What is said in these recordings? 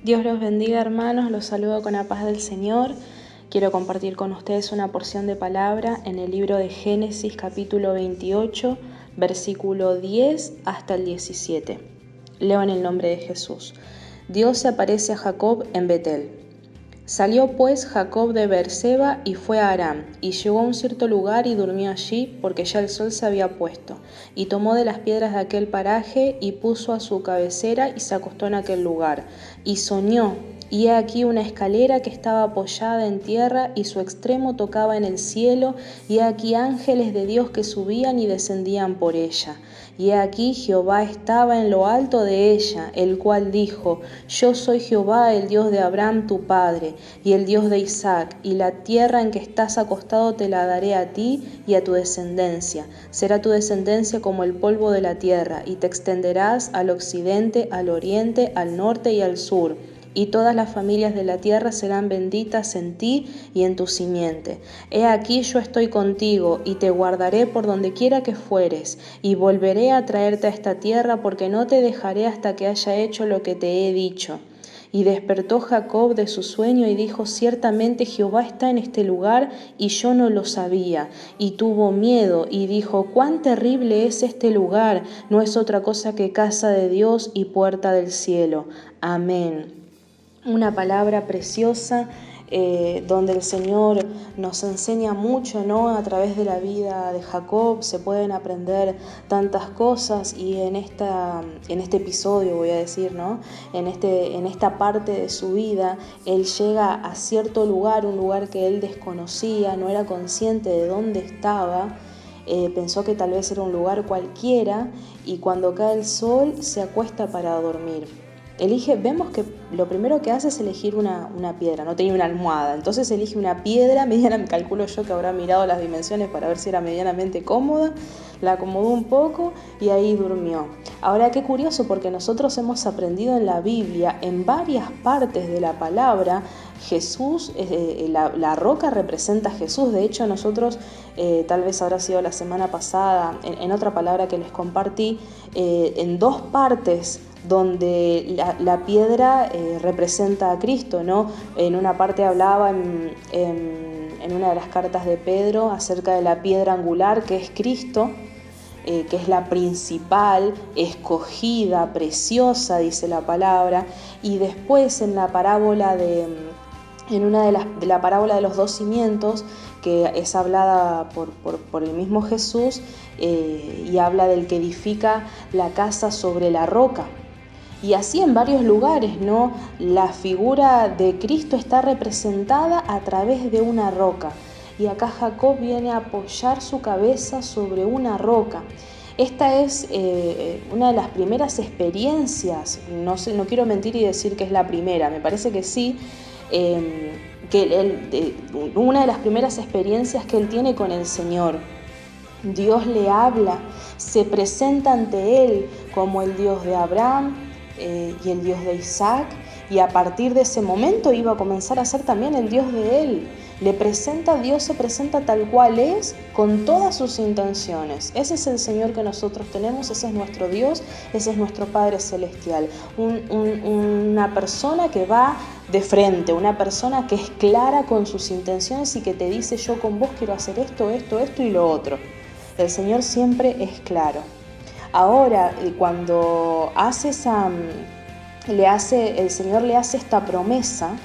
Dios los bendiga, hermanos, los saludo con la paz del Señor. Quiero compartir con ustedes una porción de palabra en el libro de Génesis capítulo 28, versículo 10 hasta el 17. Leo en el nombre de Jesús. Dios se aparece a Jacob en Betel. Salió pues Jacob de Beerseba y fue a Aram, y llegó a un cierto lugar y durmió allí, porque ya el sol se había puesto. Y tomó de las piedras de aquel paraje, y puso a su cabecera, y se acostó en aquel lugar. Y soñó, y he aquí una escalera que estaba apoyada en tierra, y su extremo tocaba en el cielo, y he aquí ángeles de Dios que subían y descendían por ella. Y he aquí Jehová estaba en lo alto de ella, el cual dijo: Yo soy Jehová, el Dios de Abraham tu padre, y el Dios de Isaac, y la tierra en que estás acostado te la daré a ti y a tu descendencia. Será tu descendencia como el polvo de la tierra, y te extenderás al occidente, al oriente, al norte y al sur. Y todas las familias de la tierra serán benditas en ti y en tu simiente. He aquí yo estoy contigo, y te guardaré por donde quiera que fueres, y volveré a traerte a esta tierra, porque no te dejaré hasta que haya hecho lo que te he dicho. Y despertó Jacob de su sueño y dijo: Ciertamente Jehová está en este lugar, y yo no lo sabía. Y tuvo miedo y dijo: Cuán terrible es este lugar, no es otra cosa que casa de Dios y puerta del cielo. Amén. Una palabra preciosa donde el Señor nos enseña mucho, ¿no? A través de la vida de Jacob se pueden aprender tantas cosas, y en este episodio, voy a decir, ¿no? En esta parte de su vida, él llega a cierto lugar, un lugar que él desconocía, no era consciente de dónde estaba. Pensó que tal vez era un lugar cualquiera, y cuando cae el sol se acuesta para dormir. Vemos que lo primero que hace es elegir una piedra, no tenía una almohada, entonces elige una piedra mediana, calculo yo que habrá mirado las dimensiones para ver si era medianamente cómoda, la acomodó un poco y ahí durmió. Ahora, qué curioso, porque nosotros hemos aprendido en la Biblia, en varias partes de la palabra, Jesús, la roca representa a Jesús. De hecho, nosotros, tal vez habrá sido la semana pasada, en otra palabra que les compartí, en dos partes donde la piedra representa a Cristo, ¿no? En una parte hablaba en una de las cartas de Pedro acerca de la piedra angular, que es Cristo, que es la principal, escogida, preciosa, dice la palabra. Y después en la parábola de la parábola de los dos cimientos, que es hablada por el mismo Jesús, y habla del que edifica la casa sobre la roca. Y así en varios lugares, ¿no? La figura de Cristo está representada a través de una roca. Y acá Jacob viene a apoyar su cabeza sobre una roca. Esta es una de las primeras experiencias, no quiero mentir y decir que es la primera, me parece que sí, una de las primeras experiencias que él tiene con el Señor. Dios le habla, se presenta ante él como el Dios de Abraham y el Dios de Isaac, y a partir de ese momento iba a comenzar a ser también el Dios de él. Dios se presenta tal cual es, con todas sus intenciones. Ese es el Señor que nosotros tenemos, ese es nuestro Dios, ese es nuestro Padre Celestial. Una persona que va de frente, una persona que es clara con sus intenciones y que te dice: yo con vos quiero hacer esto, esto, esto y lo otro. El Señor siempre es claro. Ahora, cuando el Señor le hace esta promesa,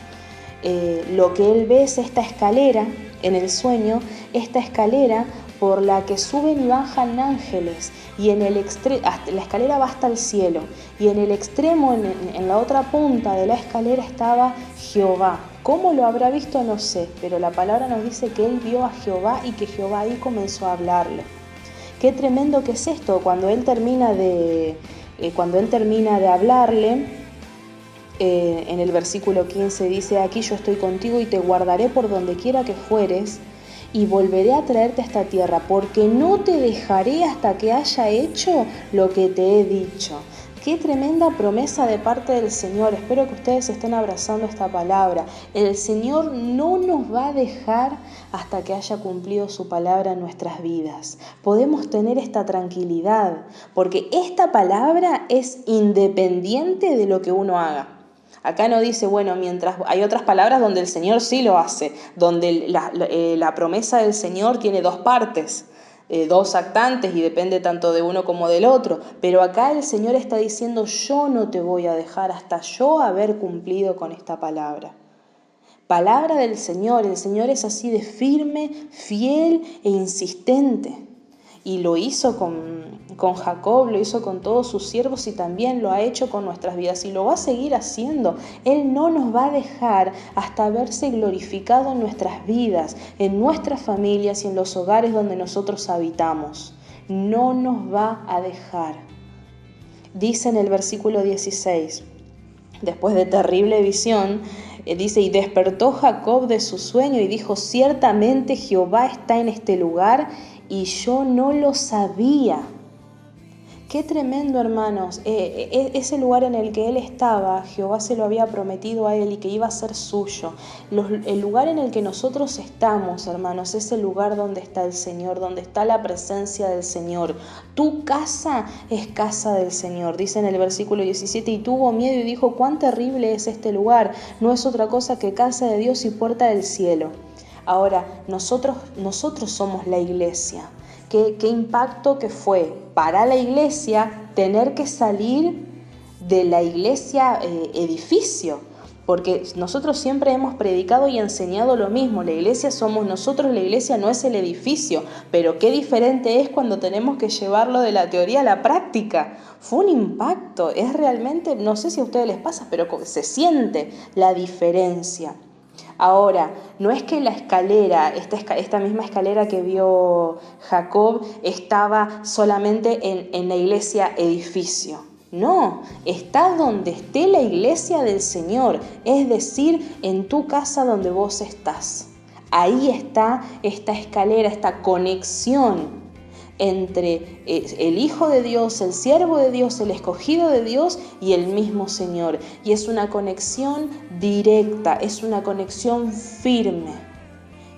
lo que él ve es esta escalera en el sueño, esta escalera por la que suben y bajan ángeles, y la escalera va hasta el cielo, y en el extremo, en la otra punta de la escalera, estaba Jehová. ¿Cómo lo habrá visto? No sé, pero la palabra nos dice que él vio a Jehová y que Jehová ahí comenzó a hablarle. Qué tremendo que es esto. Cuando él termina de hablarle, en el versículo 15 dice: aquí yo estoy contigo y te guardaré por donde quiera que fueres, y volveré a traerte a esta tierra, porque no te dejaré hasta que haya hecho lo que te he dicho. Qué tremenda promesa de parte del Señor. Espero que ustedes estén abrazando esta palabra. El Señor no nos va a dejar hasta que haya cumplido su palabra en nuestras vidas. Podemos tener esta tranquilidad, porque esta palabra es independiente de lo que uno haga. Acá no dice, bueno, mientras hay otras palabras donde el Señor sí lo hace, donde la promesa del Señor tiene dos partes, dos actantes y depende tanto de uno como del otro. Pero acá el Señor está diciendo, yo no te voy a dejar hasta yo haber cumplido con esta palabra. Palabra del Señor, el Señor es así de firme, fiel e insistente. Y lo hizo con Jacob, lo hizo con todos sus siervos y también lo ha hecho con nuestras vidas y lo va a seguir haciendo. Él no nos va a dejar hasta verse glorificado en nuestras vidas, en nuestras familias y en los hogares donde nosotros habitamos. No nos va a dejar. Dice en el versículo 16, después de terrible visión, dice, y despertó Jacob de su sueño y dijo, ciertamente Jehová está en este lugar y yo no lo sabía. Qué tremendo, hermanos. Ese lugar en el que él estaba, Jehová se lo había prometido a él y que iba a ser suyo. El lugar en el que nosotros estamos, hermanos, es el lugar donde está el Señor, donde está la presencia del Señor. Tu casa es casa del Señor, dice en el versículo 17, y tuvo miedo y dijo, cuán terrible es este lugar. No es otra cosa que casa de Dios y puerta del cielo. Ahora, nosotros somos la iglesia. ¿Qué impacto que fue para la iglesia tener que salir de la iglesia edificio? Porque nosotros siempre hemos predicado y enseñado lo mismo. La iglesia somos nosotros, la iglesia no es el edificio. Pero qué diferente es cuando tenemos que llevarlo de la teoría a la práctica. Fue un impacto, es realmente, no sé si a ustedes les pasa, pero se siente la diferencia. Ahora, no es que la escalera, esta misma escalera que vio Jacob, estaba solamente en la iglesia edificio. No, está donde esté la iglesia del Señor, es decir, en tu casa donde vos estás. Ahí está esta escalera, esta conexión entre el Hijo de Dios, el siervo de Dios, el escogido de Dios y el mismo Señor. Y es una conexión directa, es una conexión firme.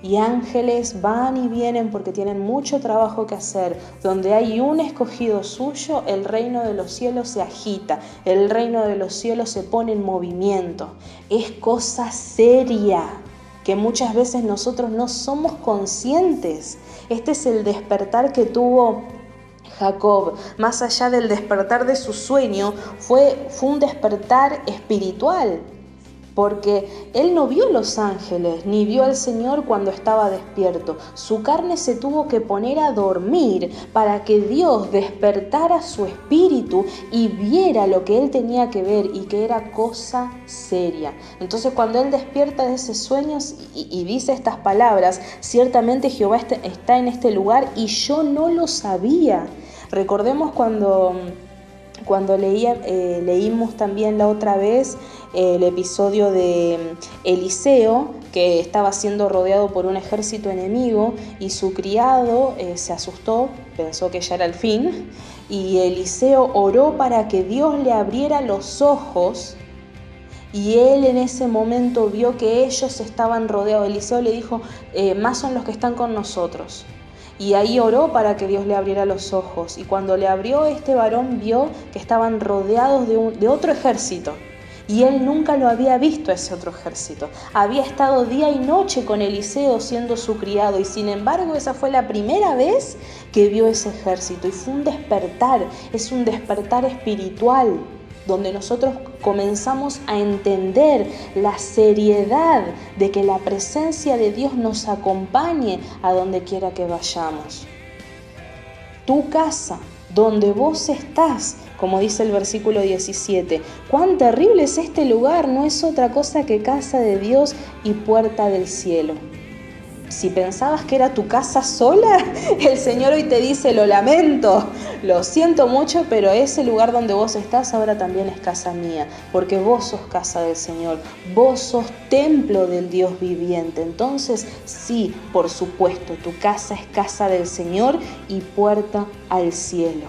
Y ángeles van y vienen porque tienen mucho trabajo que hacer. Donde hay un escogido suyo, el reino de los cielos se agita, el reino de los cielos se pone en movimiento. Es cosa seria que muchas veces nosotros no somos conscientes. Este es el despertar que tuvo Jacob. Más allá del despertar de su sueño, fue un despertar espiritual. Porque él no vio los ángeles, ni vio al Señor cuando estaba despierto. Su carne se tuvo que poner a dormir para que Dios despertara su espíritu y viera lo que él tenía que ver y que era cosa seria. Entonces cuando él despierta de ese sueño y dice estas palabras, ciertamente Jehová está en este lugar y yo no lo sabía. Recordemos cuando leímos también la otra vez el episodio de Eliseo, que estaba siendo rodeado por un ejército enemigo y su criado se asustó, pensó que ya era el fin, y Eliseo oró para que Dios le abriera los ojos. Y él en ese momento vio que ellos estaban rodeados. Eliseo le dijo, más son los que están con nosotros. Y ahí oró para que Dios le abriera los ojos. Y cuando le abrió, este varón vio que estaban rodeados de otro ejército. Y él nunca lo había visto a ese otro ejército. Había estado día y noche con Eliseo siendo su criado. Y sin embargo, esa fue la primera vez que vio ese ejército. Y fue un despertar, es un despertar espiritual, donde nosotros comenzamos a entender la seriedad de que la presencia de Dios nos acompañe a donde quiera que vayamos. Tu casa, donde vos estás, como dice el versículo 17, cuán terrible es este lugar, no es otra cosa que casa de Dios y puerta del cielo. Si pensabas que era tu casa sola, el Señor hoy te dice, lo lamento, lo siento mucho, pero ese lugar donde vos estás ahora también es casa mía, porque vos sos casa del Señor, vos sos templo del Dios viviente. Entonces, sí, por supuesto, tu casa es casa del Señor y puerta al cielo.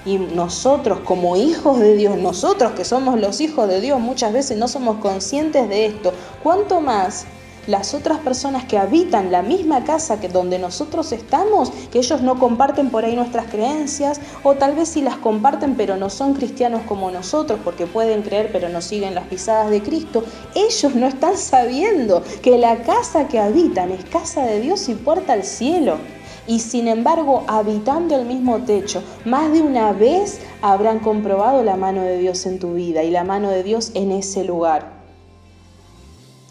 Y nosotros como hijos de Dios, nosotros que somos los hijos de Dios, muchas veces no somos conscientes de esto. ¿Cuánto más las otras personas que habitan la misma casa que donde nosotros estamos, que ellos no comparten por ahí nuestras creencias, o tal vez sí las comparten pero no son cristianos como nosotros, porque pueden creer pero no siguen las pisadas de Cristo, ellos no están sabiendo que la casa que habitan es casa de Dios y puerta al cielo. Y sin embargo, habitando el mismo techo, más de una vez habrán comprobado la mano de Dios en tu vida y la mano de Dios en ese lugar.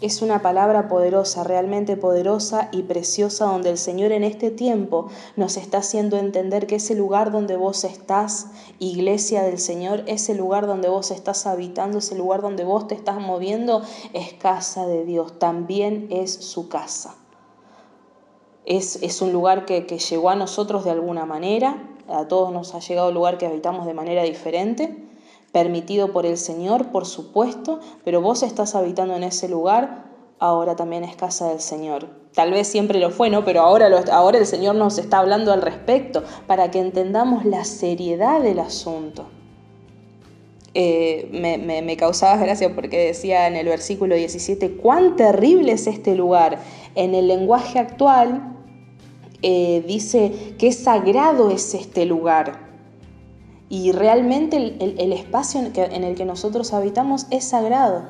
Es una palabra poderosa, realmente poderosa y preciosa, donde el Señor en este tiempo nos está haciendo entender que ese lugar donde vos estás, iglesia del Señor, ese lugar donde vos estás habitando, ese lugar donde vos te estás moviendo, es casa de Dios, también es su casa. Es un lugar que llegó a nosotros de alguna manera, a todos nos ha llegado un lugar que habitamos de manera diferente, permitido por el Señor, por supuesto, pero vos estás habitando en ese lugar, ahora también es casa del Señor. Tal vez siempre lo fue, ¿no? Pero ahora el Señor nos está hablando al respecto, para que entendamos la seriedad del asunto. Me causaba gracia porque decía en el versículo 17, cuán terrible es este lugar. En el lenguaje actual dice qué sagrado es este lugar. Y realmente el espacio en el que nosotros habitamos es sagrado,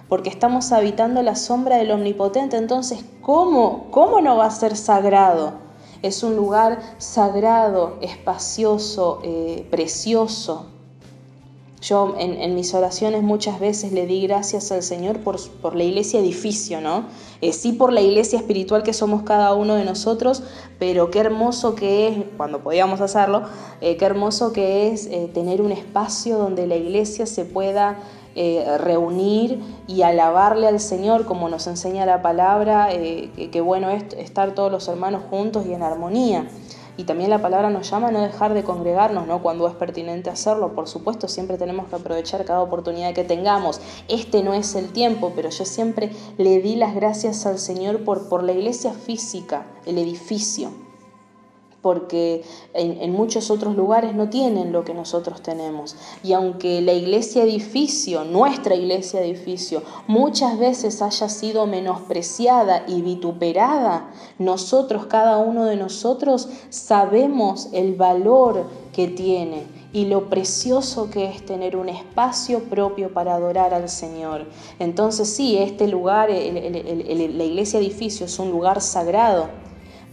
porque estamos habitando la sombra del Omnipotente. Entonces, ¿cómo no va a ser sagrado? Es un lugar sagrado, espacioso, precioso. Yo en mis oraciones muchas veces le di gracias al Señor por la iglesia edificio, ¿no? Sí por la iglesia espiritual que somos cada uno de nosotros, pero qué hermoso que es, cuando podíamos hacerlo, qué hermoso que es tener un espacio donde la iglesia se pueda reunir y alabarle al Señor como nos enseña la palabra, que bueno es estar todos los hermanos juntos y en armonía. Y también la palabra nos llama a no dejar de congregarnos, ¿no? Cuando es pertinente hacerlo. Por supuesto, siempre tenemos que aprovechar cada oportunidad que tengamos. Este no es el tiempo, pero yo siempre le di las gracias al Señor por la iglesia física, el edificio. Porque en muchos otros lugares no tienen lo que nosotros tenemos. Y aunque la iglesia edificio, nuestra iglesia edificio, muchas veces haya sido menospreciada y vituperada, nosotros, cada uno de nosotros, sabemos el valor que tiene y lo precioso que es tener un espacio propio para adorar al Señor. Entonces sí, este lugar, la iglesia edificio es un lugar sagrado.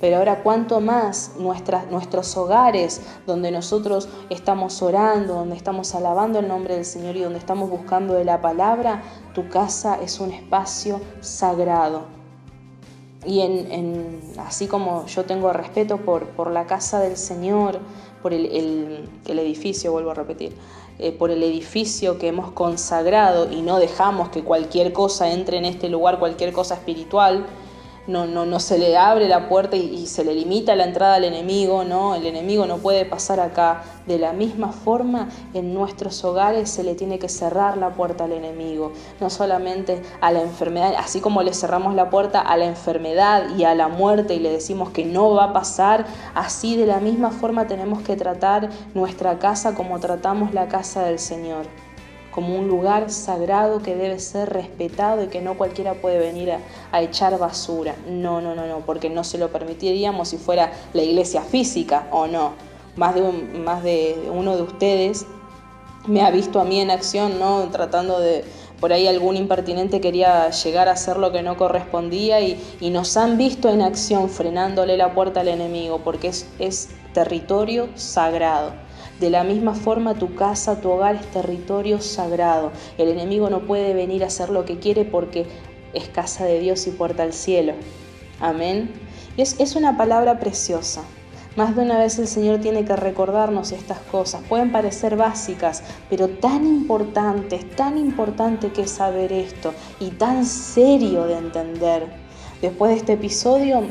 Pero ahora cuánto más nuestros hogares, donde nosotros estamos orando, donde estamos alabando el nombre del Señor y donde estamos buscando de la palabra, tu casa es un espacio sagrado. Y así como yo tengo respeto por la casa del Señor, por el edificio, vuelvo a repetir, por el edificio que hemos consagrado y no dejamos que cualquier cosa entre en este lugar, cualquier cosa espiritual, no se le abre la puerta y se le limita la entrada al enemigo, ¿no? El enemigo no puede pasar acá. De la misma forma, en nuestros hogares se le tiene que cerrar la puerta al enemigo, no solamente a la enfermedad, así como le cerramos la puerta a la enfermedad y a la muerte y le decimos que no va a pasar, así de la misma forma tenemos que tratar nuestra casa como tratamos la casa del Señor, como un lugar sagrado que debe ser respetado y que no cualquiera puede venir a echar basura. No, porque no se lo permitiríamos si fuera la iglesia física o no. Más de uno de ustedes me ha visto a mí en acción, ¿no? Tratando de, por ahí algún impertinente quería llegar a hacer lo que no correspondía y nos han visto en acción frenándole la puerta al enemigo, porque es territorio sagrado. De la misma forma, tu casa, tu hogar es territorio sagrado. El enemigo no puede venir a hacer lo que quiere porque es casa de Dios y puerta al cielo. Amén. Es una palabra preciosa. Más de una vez el Señor tiene que recordarnos estas cosas. Pueden parecer básicas, pero tan importante que es saber esto y tan serio de entender. Después de este episodio,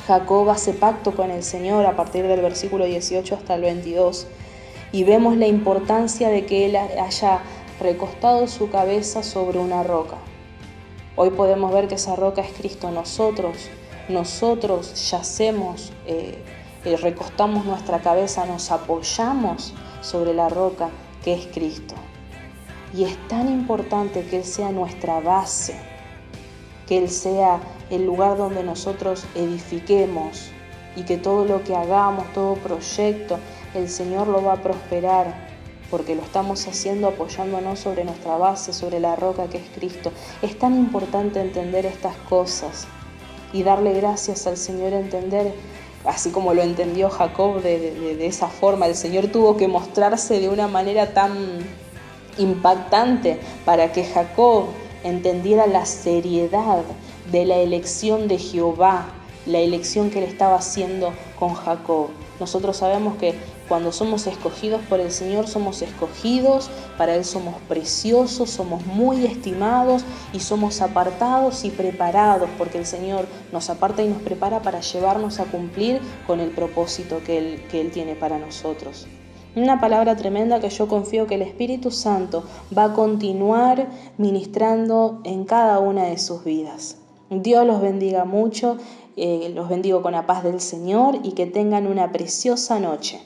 Jacob hace pacto con el Señor a partir del versículo 18 hasta el 22 y vemos la importancia de que él haya recostado su cabeza sobre una roca. Hoy podemos ver que esa roca es Cristo. Nosotros yacemos, recostamos nuestra cabeza, nos apoyamos sobre la roca que es Cristo. Y es tan importante que Él sea nuestra base. que Él sea el lugar donde nosotros edifiquemos y que todo lo que hagamos, todo proyecto, el Señor lo va a prosperar, porque lo estamos haciendo apoyándonos sobre nuestra base, sobre la roca que es Cristo. Es tan importante entender estas cosas y darle gracias al Señor, entender, así como lo entendió Jacob de esa forma. El Señor tuvo que mostrarse de una manera tan impactante para que Jacob entendiera la seriedad de la elección de Jehová, la elección que Él estaba haciendo con Jacob. Nosotros sabemos que cuando somos escogidos por el Señor, somos escogidos, para Él somos preciosos, somos muy estimados y somos apartados y preparados, porque el Señor nos aparta y nos prepara para llevarnos a cumplir con el propósito que Él tiene para nosotros. Una palabra tremenda que yo confío que el Espíritu Santo va a continuar ministrando en cada una de sus vidas. Dios los bendiga mucho, los bendigo con la paz del Señor y que tengan una preciosa noche.